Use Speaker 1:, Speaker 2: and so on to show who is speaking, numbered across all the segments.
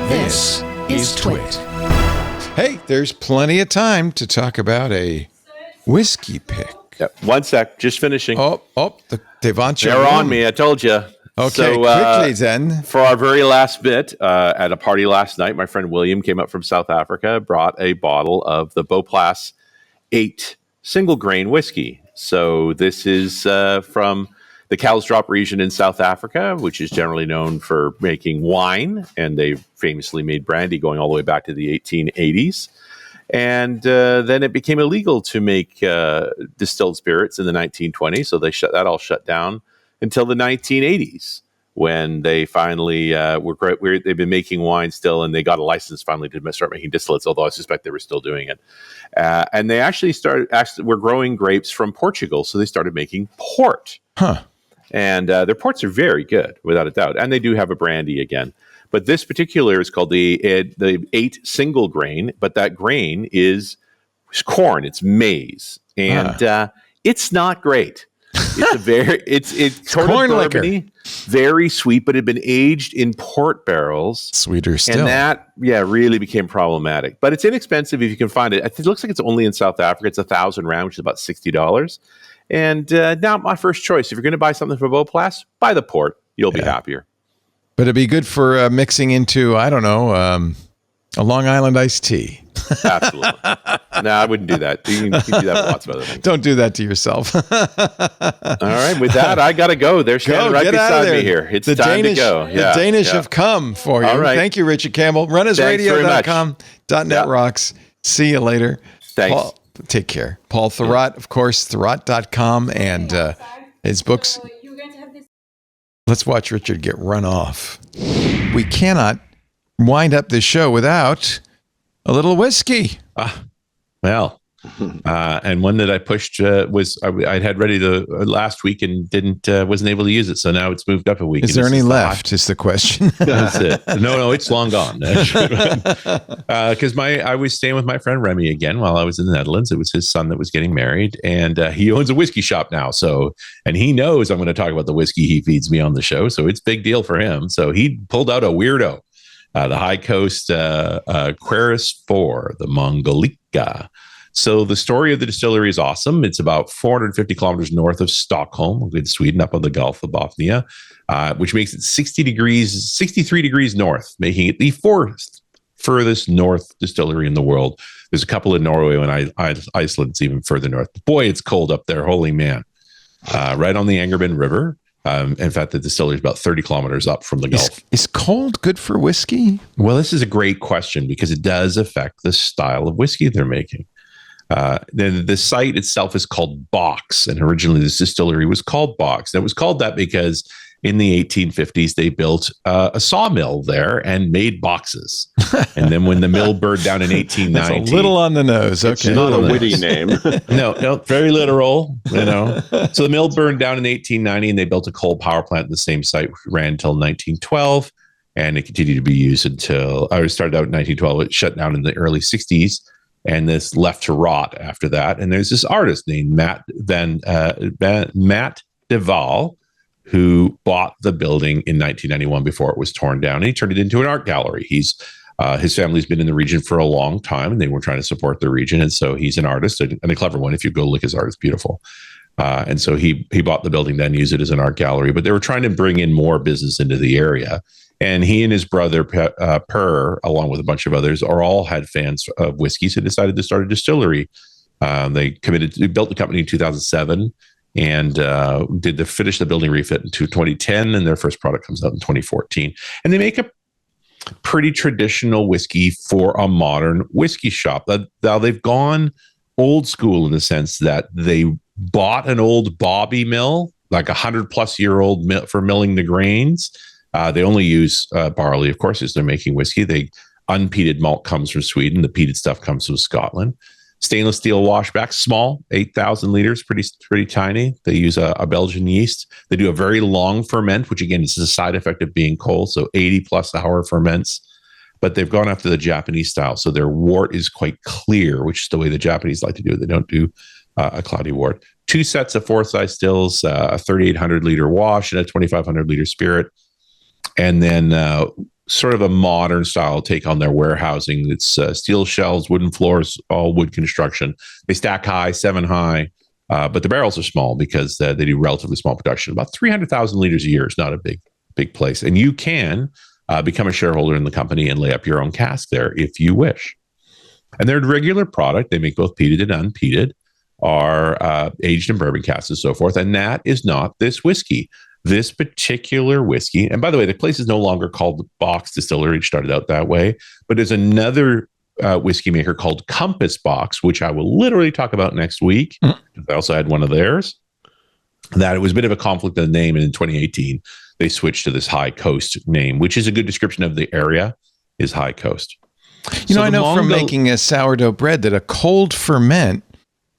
Speaker 1: This is TWiT.
Speaker 2: Hey, there's plenty of time to talk about a whiskey pick.
Speaker 3: Yep. One sec, just finishing.
Speaker 2: They want you.
Speaker 3: They're on me, I told you.
Speaker 2: Okay,
Speaker 3: so,
Speaker 2: quickly then.
Speaker 3: For our very last bit, at a party last night, my friend William came up from South Africa, brought a bottle of the Boplaas 8 single grain whiskey. So this is from the Cow's Drop region in South Africa, which is generally known for making wine, and they famously made brandy going all the way back to the 1880s. And then it became illegal to make distilled spirits in the 1920s, so that all shut down until the 1980s, when they finally they've been making wine still, and they got a license finally to start making distillates, although I suspect they were still doing it. And they actually were growing grapes from Portugal, so they started making port.
Speaker 2: Huh.
Speaker 3: And their ports are very good, without a doubt. And they do have a brandy again. But this particular is called the 8 single grain, but that grain is corn. It's maize. And it's not great. It's sort
Speaker 2: corn
Speaker 3: of
Speaker 2: liquor.
Speaker 3: bourbony, very sweet, but it had been aged in port barrels.
Speaker 2: Sweeter still.
Speaker 3: And that, really became problematic. But it's inexpensive if you can find it. It looks like it's only in South Africa. It's 1,000 rand, which is about $60. And not my first choice. If you're going to buy something from Boplaas, buy the port. You'll be happier.
Speaker 2: But it'd be good for mixing into, I don't know, a Long Island iced tea.
Speaker 3: Absolutely. No, I wouldn't do that. You can do that with lots of other things.
Speaker 2: Don't do that to yourself.
Speaker 3: All right. With that, I got to go. They're standing right beside me here. It's time to go.
Speaker 2: The Danish have come for you.
Speaker 3: All right.
Speaker 2: Thank you, Richard Campbell. RunnersRadio.com. .net rocks. See you later.
Speaker 3: Thanks.
Speaker 2: Paul, take care. Paul Thurrott, of course, Thurrott.com, and his books. Let's watch Richard get run off. We cannot wind up this show without a little whiskey.
Speaker 4: And one that I pushed was I'd had ready last week and wasn't able to use it. So now it's moved up a week.
Speaker 2: Is there any left? Is the question.
Speaker 4: That's it. No, it's long gone. Because I was staying with my friend Remy again while I was in the Netherlands. It was his son that was getting married, and he owns a whiskey shop now. And he knows I'm going to talk about the whiskey he feeds me on the show. So it's a big deal for him. So he pulled out a weirdo, the High Coast Quercus IV, the Mongolica. So the story of the distillery is awesome. It's about 450 kilometers north of Stockholm, in Sweden, up on the Gulf of Bothnia, which makes it 63 degrees north, making it the fourth furthest north distillery in the world. There's a couple in Norway and Iceland. It's even further north. Boy, it's cold up there. Holy man. Right on the Angerbin River. In fact, the distillery is about 30 kilometers up from the Gulf.
Speaker 2: Is cold good for whiskey?
Speaker 4: Well, this is a great question because it does affect the style of whiskey they're making. The site itself is called Box, and originally this distillery was called Box. And it was called that because in the 1850s they built a sawmill there and made boxes. And then when the mill burned down in 1890,
Speaker 2: that's a little on the nose. Okay,
Speaker 3: it's not a witty name.
Speaker 4: No, very literal. So the mill burned down in 1890, and they built a coal power plant in the same site, which ran until 1912, and it continued to be used until I started out in 1912. It shut down in the early 60s. And this left to rot after that. And there's this artist named Matt Deval, who bought the building in 1991 before it was torn down. And he turned it into an art gallery. His family's been in the region for a long time, and they were trying to support the region. And so he's an artist and a clever one. If you go look his art, it's beautiful. And so he bought the building, then used it as an art gallery. But they were trying to bring in more business into the area. And he and his brother, Per, along with a bunch of others, all had fans of whiskey, so decided to start a distillery. They built the company in 2007 and finished the building refit in 2010, and their first product comes out in 2014. And they make a pretty traditional whiskey for a modern whiskey shop. Now, they've gone old school in the sense that they bought an old Bobby mill, like 100-plus-year-old mill for milling the grains. They only use barley, of course, as they're making whiskey. Unpeated malt comes from Sweden. The peated stuff comes from Scotland. Stainless steel washback, small, 8,000 liters, pretty tiny. They use a Belgian yeast. They do a very long ferment, which again is a side effect of being cold. So 80+ hour ferments. But they've gone after the Japanese style. So their wort is quite clear, which is the way the Japanese like to do it. They don't do a cloudy wort. 2 sets of 4-size stills, a 3,800 liter wash, and a 2,500 liter spirit. And then sort of a modern style take on their warehousing. It's steel shelves, wooden floors, all wood construction. They stack high, 7 high, but the barrels are small because they do relatively small production. About 300,000 liters a year is not a big place. And you can become a shareholder in the company and lay up your own cask there if you wish. And their regular product, they make both peated and unpeated, are aged in bourbon casks and so forth. And that is not this whiskey. This particular whiskey, and by the way, the place is no longer called the Box Distillery. It started out that way. But there's another whiskey maker called Compass Box, which I will literally talk about next week. I also had one of theirs. That it was a bit of a conflict of the name. And in 2018, they switched to this High Coast name, which is a good description of the area, is High Coast.
Speaker 2: I know from making a sourdough bread that a cold ferment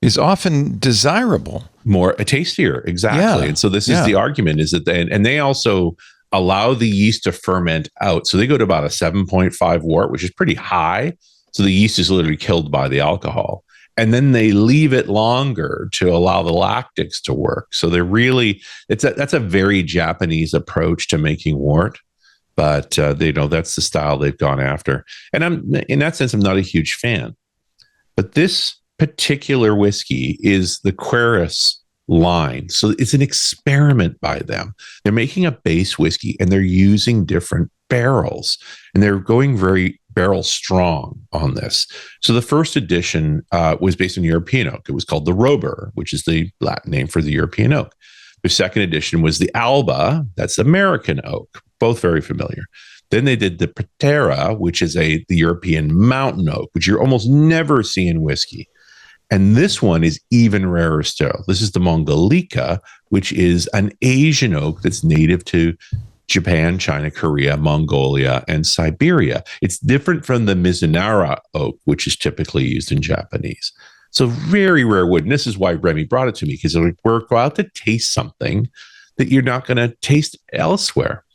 Speaker 2: is often desirable.
Speaker 4: More tastier, exactly.
Speaker 2: Yeah.
Speaker 4: And so this is the argument, is that they also allow the yeast to ferment out. So they go to about a 7.5 wort, which is pretty high. So the yeast is literally killed by the alcohol. And then they leave it longer to allow the lactics to work. So they're really, that's a very Japanese approach to making wort. But that's the style they've gone after. And in that sense, I'm not a huge fan. But this particular whiskey is the Quercus line. So it's an experiment by them. They're making a base whiskey and they're using different barrels. And they're going very barrel strong on this. So the first edition was based on European oak. It was called the Robur, which is the Latin name for the European oak. The second edition was the Alba. That's American oak. Both very familiar. Then they did the Patera, which is the European mountain oak, which you almost never see in whiskey. And this one is even rarer still. This is the Mongolica, which is an Asian oak that's native to Japan, China, Korea, Mongolia, and Siberia. It's different from the Mizunara oak, which is typically used in Japanese. So very rare wood. And this is why Remy brought it to me, because we're out to taste something that you're not going to taste elsewhere.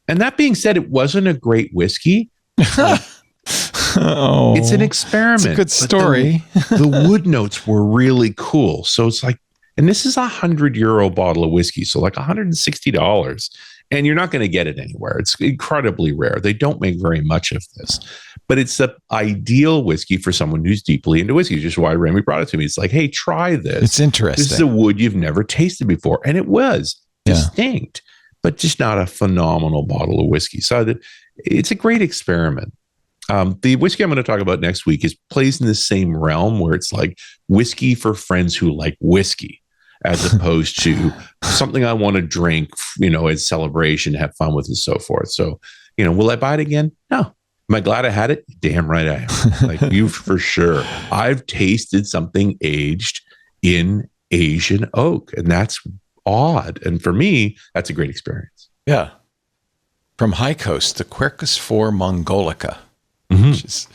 Speaker 4: And that being said, it wasn't a great whiskey. It's an experiment.
Speaker 2: It's a good story.
Speaker 4: The wood notes were really cool. So it's like, and this is €100 bottle of whiskey. So like $160. And you're not going to get it anywhere. It's incredibly rare. They don't make very much of this. But it's the ideal whiskey for someone who's deeply into whiskey, which is why Remy brought it to me. It's like, hey, try this.
Speaker 2: It's interesting.
Speaker 4: This is a wood you've never tasted before. And it was distinct, but just not a phenomenal bottle of whiskey. So it's a great experiment. The whiskey I'm going to talk about next week plays in the same realm where it's like whiskey for friends who like whiskey, as opposed to something I want to drink, as celebration, have fun with, and so forth. So, will I buy it again? No. Am I glad I had it? Damn right I am. Like you for sure. I've tasted something aged in Asian oak, and that's odd. And for me, that's a great experience.
Speaker 2: Yeah. From High Coast, the Quercus IV Mongolica. Which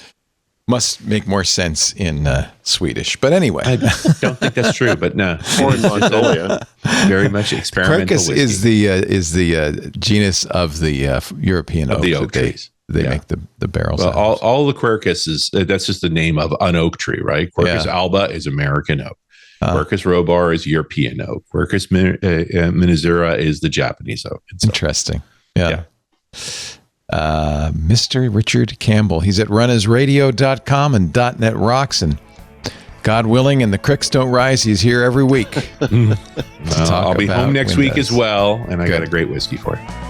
Speaker 2: must make more sense in Swedish. But anyway.
Speaker 4: I don't think that's true, but no.
Speaker 3: Or in Mongolia.
Speaker 4: Very much experimental
Speaker 2: Quercus
Speaker 4: whiskey.
Speaker 2: is the genus of the European oak.
Speaker 4: The oak trees.
Speaker 2: They make the barrels.
Speaker 4: Well, all the Quercus that's just the name of an oak tree, right? Quercus alba is American oak. Quercus robur is European oak. Quercus miniatura is the Japanese oak.
Speaker 2: Interesting. Yeah. Mr. Richard Campbell. He's at runnersradio.com and .net Rocks, and God willing and the creeks don't rise, he's here every week.
Speaker 4: I'll be home next week as well, and I got a great whiskey for you.